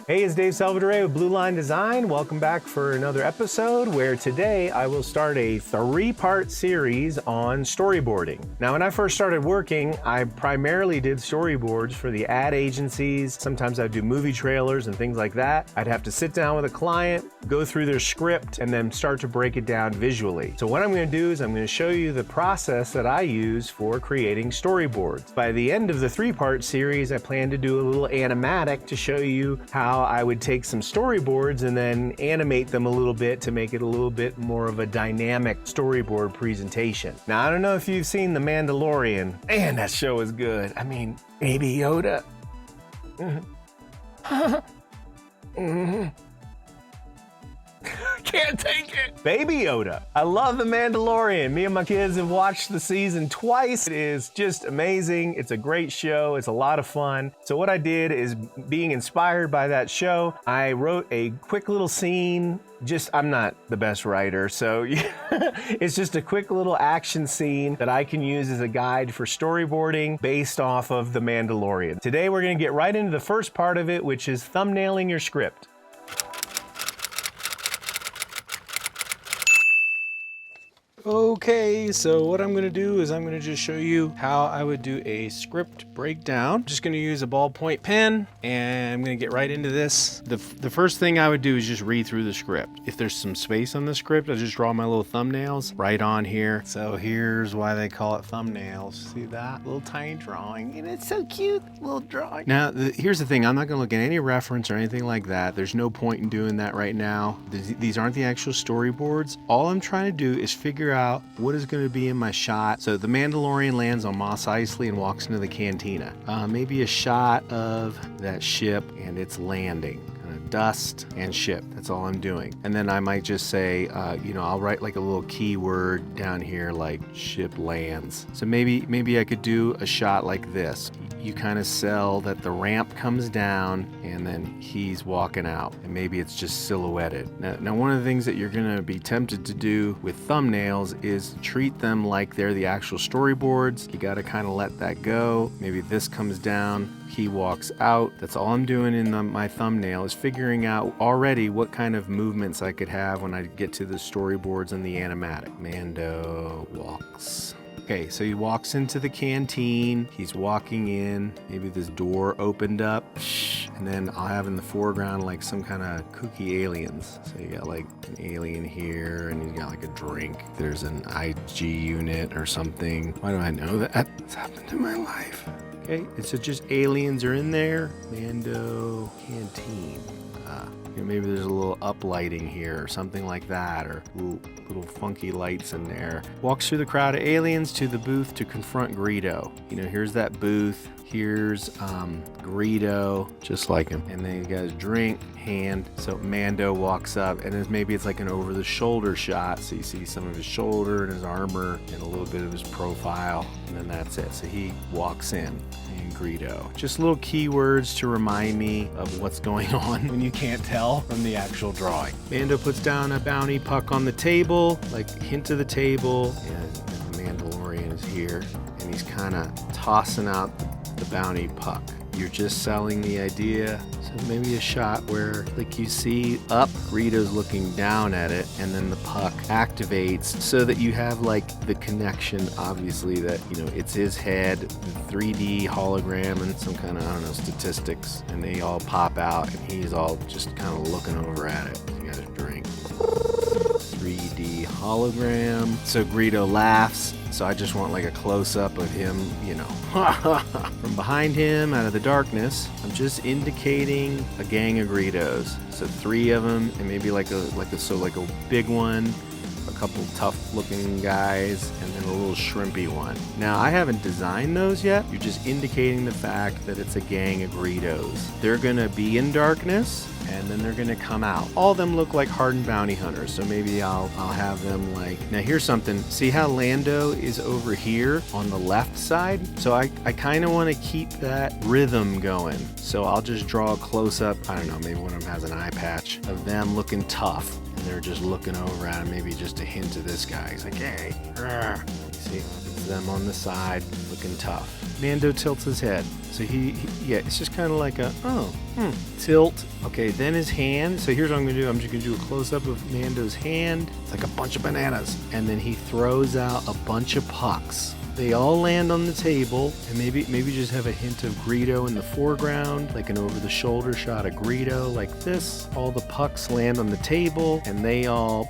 Hey, it's Dave Salvadore with Blueline Design. Welcome back for another episode where today I will start a 3-part series on storyboarding. Now, when I first started working, I primarily did storyboards for the ad agencies. Sometimes I'd do movie trailers and things like that. I'd have to sit down with a client, go through their script, and then start to break it down visually. So what I'm going to do is I'm going to show you the process that I use for creating storyboards. By the end of the 3-part series, I plan to do a little animatic to show you how I would take some storyboards and then animate them a little bit to make it a little bit more of a dynamic storyboard presentation. Now, I don't know if you've seen The Mandalorian. Man, that show is good. I mean, Baby Yoda. Can't take it. Baby Yoda. I love The Mandalorian. Me and my kids have watched the season twice. It is just amazing. It's a great show. It's a lot of fun. So what I did is, being inspired by that show, I wrote a quick little scene. I'm not the best writer, so it's just a quick little action scene that I can use as a guide for storyboarding based off of The Mandalorian. Today we're going to get right into the first part of it, which is thumbnailing your script. Okay, so what I'm going to do is I'm going to just show you how I would do a script breakdown. Just going to use a ballpoint pen and I'm going to get right into this. The first thing I would do is just read through the script. If there's some space on the script, I just draw my little thumbnails right on here. So here's why they call it thumbnails. See that little tiny drawing? And it's so cute, little drawing. Now, here's the thing. I'm not going to look at any reference or anything like that. There's no point in doing that right now. These aren't the actual storyboards. All I'm trying to do is figure out what is going to be in my shot. So the Mandalorian lands on Mos Eisley and walks into the cantina. Maybe a shot of that ship and its landing. Dust and ship. That's all I'm doing. And then I might just say, I'll write like a little keyword down here like ship lands. So maybe I could do a shot like this. You kind of sell that the ramp comes down and then he's walking out, and maybe it's just silhouetted. Now one of the things that you're going to be tempted to do with thumbnails is treat them like they're the actual storyboards. You got to kind of let that go. Maybe this comes down, he walks out. That's all I'm doing in my thumbnail, is figuring out already what kind of movements I could have when I get to the storyboards and the animatic. Mando walks. Okay, so he walks into the canteen, he's walking in, maybe this door opened up, and then I'll have in the foreground like some kind of kooky aliens. So you got like an alien here, and you got like a drink. There's an IG unit or something. Why do I know that? What's happened in my life? Okay, it's just aliens are in there. Mando canteen. Maybe there's a little uplighting here or something like that, or little funky lights in there. Walks through the crowd of aliens to the booth to confront Greedo. Here's that booth. Here's Greedo, just like him. And then you got his drink, hand. So Mando walks up, and maybe it's like an over-the-shoulder shot. So you see some of his shoulder and his armor and a little bit of his profile, and then that's it. So he walks in. Greedo. Just little keywords to remind me of what's going on when you can't tell from the actual drawing. Mando puts down a bounty puck on the table, like hint to the table, and the Mandalorian is here, and he's kind of tossing out the bounty puck. You're just selling the idea. So maybe a shot where, like, you see up, Greedo's looking down at it, and then the puck activates so that you have like the connection, obviously, that it's his head, the 3D hologram, and some kind of statistics, and they all pop out, and he's all just kind of looking over at it. You got a drink. 3D hologram. So Greedo laughs. So I just want like a close-up of him, from behind him, out of the darkness. I'm just indicating a gang of Greedos. So 3 of them, and maybe like a big one, a couple tough-looking guys, and then a little shrimpy one. Now, I haven't designed those yet. You're just indicating the fact that it's a gang of Greedos. They're gonna be in darkness, and then they're gonna come out. All of them look like hardened bounty hunters, so maybe I'll have them like... Now here's something. See how Lando is over here on the left side? So I kind of want to keep that rhythm going. So I'll just draw a close-up, I don't know, maybe one of them has an eye patch, of them looking tough. And they're just looking over at him, maybe just a hint to this guy. He's like, hey, you see? It's them on the side, looking tough. Mando tilts his head. So yeah, it's just kind of like a, tilt. Okay, then his hand. So here's what I'm going to do. I'm just going to do a close-up of Mando's hand. It's like a bunch of bananas. And then he throws out a bunch of pucks. They all land on the table, and maybe just have a hint of Greedo in the foreground, like an over-the-shoulder shot of Greedo, like this. All the pucks land on the table, and they all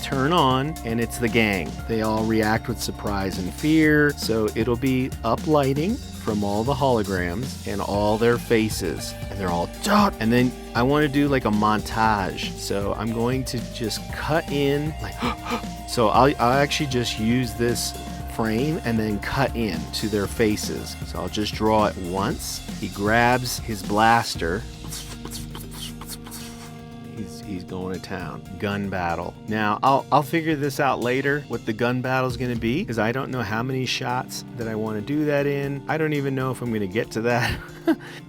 turn on, and it's the gang. They all react with surprise and fear, so it'll be uplighting from all the holograms and all their faces, and they're all dot. And then I want to do like a montage, so I'm going to just cut in, like, so I'll actually just use this frame and then cut in to their faces. So I'll just draw it once. He grabs his blaster. He's going to town. Gun battle. Now, I'll figure this out later, what the gun battle is going to be, because I don't know how many shots that I want to do that in. I don't even know if I'm going to get to that.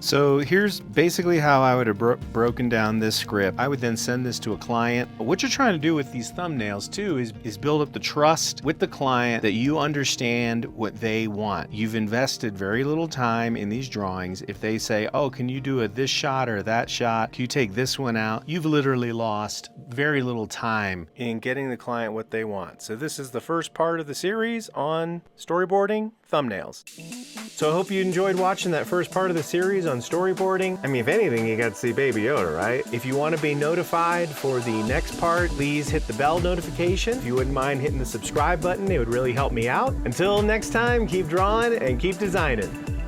So here's basically how I would have broken down this script. I would then send this to a client. What you're trying to do with these thumbnails too is build up the trust with the client that you understand what they want. You've invested very little time in these drawings. If they say, oh, can you do this shot or that shot? Can you take this one out? You've literally lost very little time in getting the client what they want. So this is the first part of the series on storyboarding thumbnails. So I hope you enjoyed watching that first part of the series on storyboarding. I mean, if anything, you got to see Baby Yoda, right? If you want to be notified for the next part, please hit the bell notification. If you wouldn't mind hitting the subscribe button, it would really help me out. Until next time, keep drawing and keep designing.